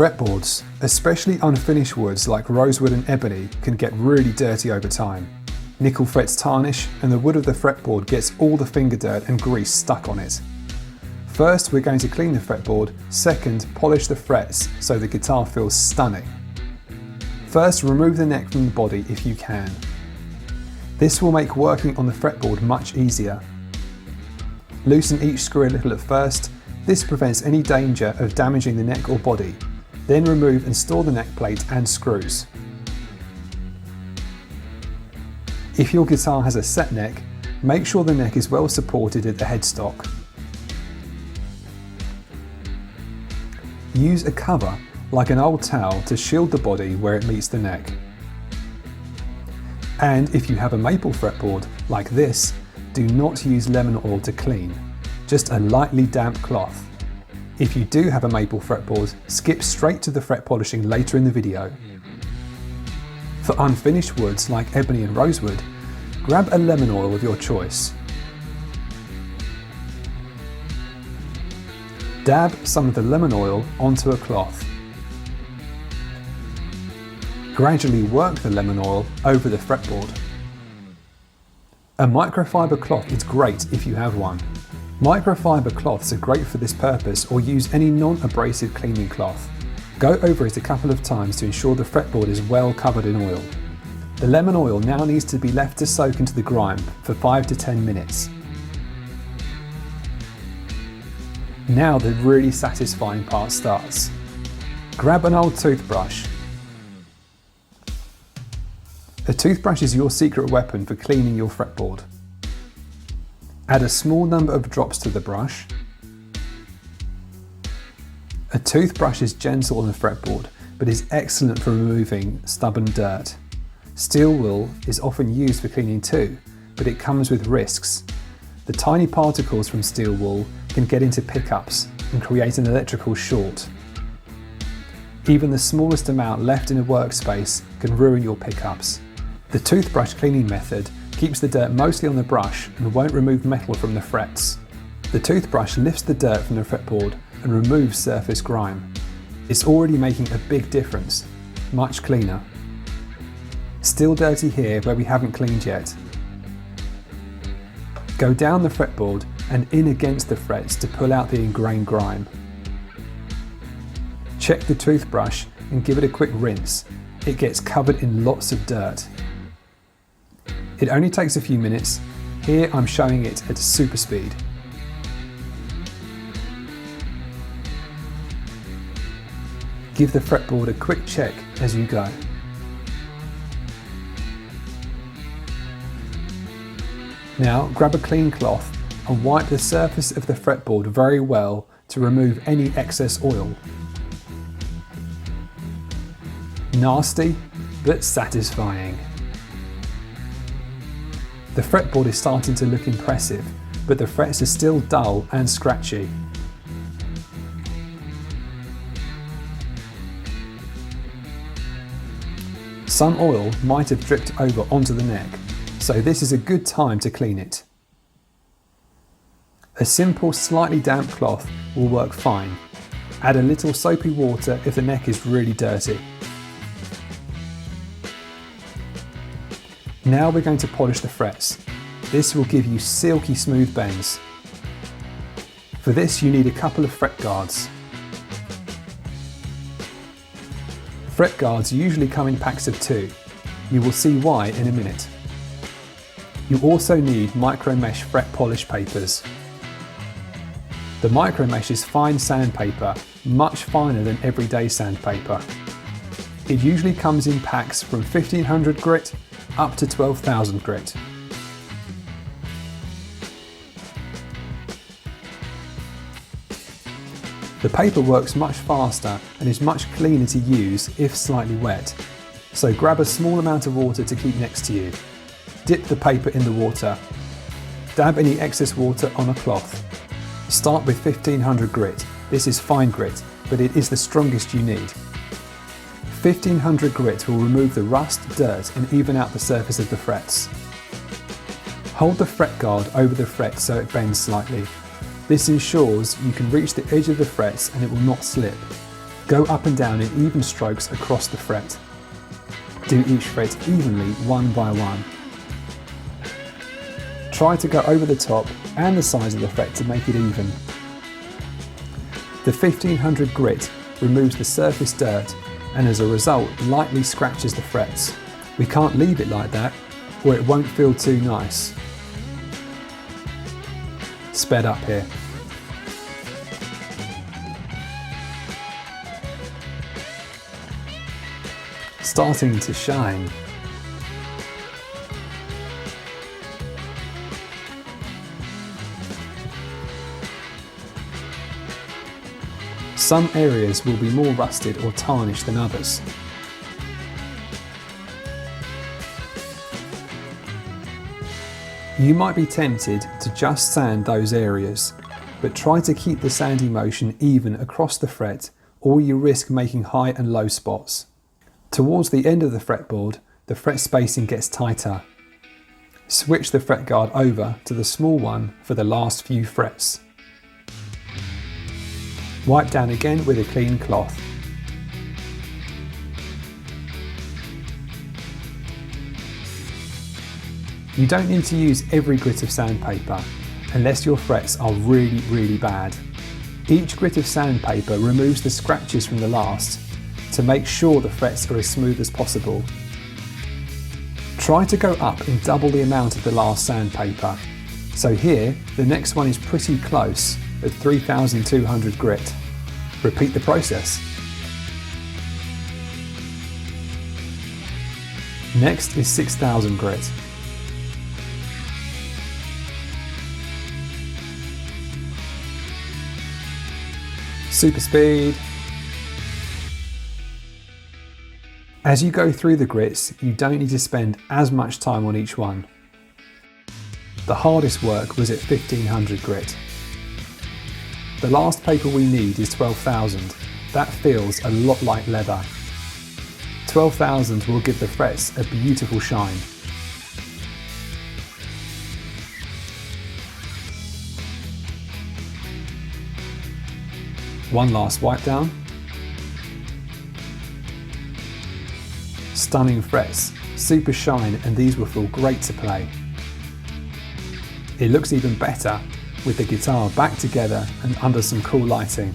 Fretboards, especially unfinished woods like rosewood and ebony, can get really dirty over time. Nickel frets tarnish and the wood of the fretboard gets all the finger dirt and grease stuck on it. First, we're going to clean the fretboard. Second, polish the frets so the guitar feels stunning. First, remove the neck from the body if you can. This will make working on the fretboard much easier. Loosen each screw a little at first. This prevents any danger of damaging the neck or body. Then remove and store the neck plate and screws. If your guitar has a set neck, make sure the neck is well supported at the headstock. Use a cover, like an old towel, to shield the body where it meets the neck. And if you have a maple fretboard, like this, do not use lemon oil to clean, just a lightly damp cloth. If you do have a maple fretboard, skip straight to the fret polishing later in the video. For unfinished woods like ebony and rosewood, grab a lemon oil of your choice. Dab some of the lemon oil onto a cloth. Gradually work the lemon oil over the fretboard. A microfiber cloth is great if you have one. Microfiber cloths are great for this purpose, or use any non-abrasive cleaning cloth. Go over it a couple of times to ensure the fretboard is well covered in oil. The lemon oil now needs to be left to soak into the grime for 5 to 10 minutes. Now the really satisfying part starts. Grab an old toothbrush. A toothbrush is your secret weapon for cleaning your fretboard. Add a small number of drops to the brush. A toothbrush is gentle on the fretboard, but is excellent for removing stubborn dirt. Steel wool is often used for cleaning too, but it comes with risks. The tiny particles from steel wool can get into pickups and create an electrical short. Even the smallest amount left in a workspace can ruin your pickups. The toothbrush cleaning method keeps the dirt mostly on the brush and won't remove metal from the frets. The toothbrush lifts the dirt from the fretboard and removes surface grime. It's already making a big difference, much cleaner. Still dirty here where we haven't cleaned yet. Go down the fretboard and in against the frets to pull out the ingrained grime. Check the toothbrush and give it a quick rinse. It gets covered in lots of dirt. It only takes a few minutes. Here I'm showing it at super speed. Give the fretboard a quick check as you go. Now grab a clean cloth and wipe the surface of the fretboard very well to remove any excess oil. Nasty, but satisfying. The fretboard is starting to look impressive, but the frets are still dull and scratchy. Some oil might have dripped over onto the neck, so this is a good time to clean it. A simple, slightly damp cloth will work fine. Add a little soapy water if the neck is really dirty. Now we're going to polish the frets. This will give you silky smooth bends. For this you need a couple of fret guards. Fret guards usually come in packs of 2. You will see why in a minute. You also need micro mesh fret polish papers. The micro mesh is fine sandpaper, much finer than everyday sandpaper. It usually comes in packs from 1500 grit up to 12,000 grit. The paper works much faster and is much cleaner to use if slightly wet, so grab a small amount of water to keep next to you. Dip the paper in the water. Dab any excess water on a cloth. Start with 1500 grit. This is fine grit, but it is the strongest you need. 1500 grit will remove the rust, dirt and even out the surface of the frets. Hold the fret guard over the fret so it bends slightly. This ensures you can reach the edge of the frets and it will not slip. Go up and down in even strokes across the fret. Do each fret evenly one by one. Try to go over the top and the sides of the fret to make it even. The 1500 grit removes the surface dirt and as a result lightly scratches the frets. We can't leave it like that or it won't feel too nice. Sped up here. Starting to shine. Some areas will be more rusted or tarnished than others. You might be tempted to just sand those areas, but try to keep the sanding motion even across the fret or you risk making high and low spots. Towards the end of the fretboard, the fret spacing gets tighter. Switch the fret guard over to the small one for the last few frets. Wipe down again with a clean cloth. You don't need to use every grit of sandpaper unless your frets are really bad. Each grit of sandpaper removes the scratches from the last to make sure the frets are as smooth as possible. Try to go up in double the amount of the last sandpaper. So here, the next one is pretty close at 3200 grit. Repeat the process. Next is 6000 grit. Super speed. As you go through the grits, you don't need to spend as much time on each one. The hardest work was at 1500 grit. The last paper we need is 12,000. That feels a lot like leather. 12,000 will give the frets a beautiful shine. One last wipe down. Stunning frets, super shine, and these will feel great to play. It looks even better with the guitar back together and under some cool lighting.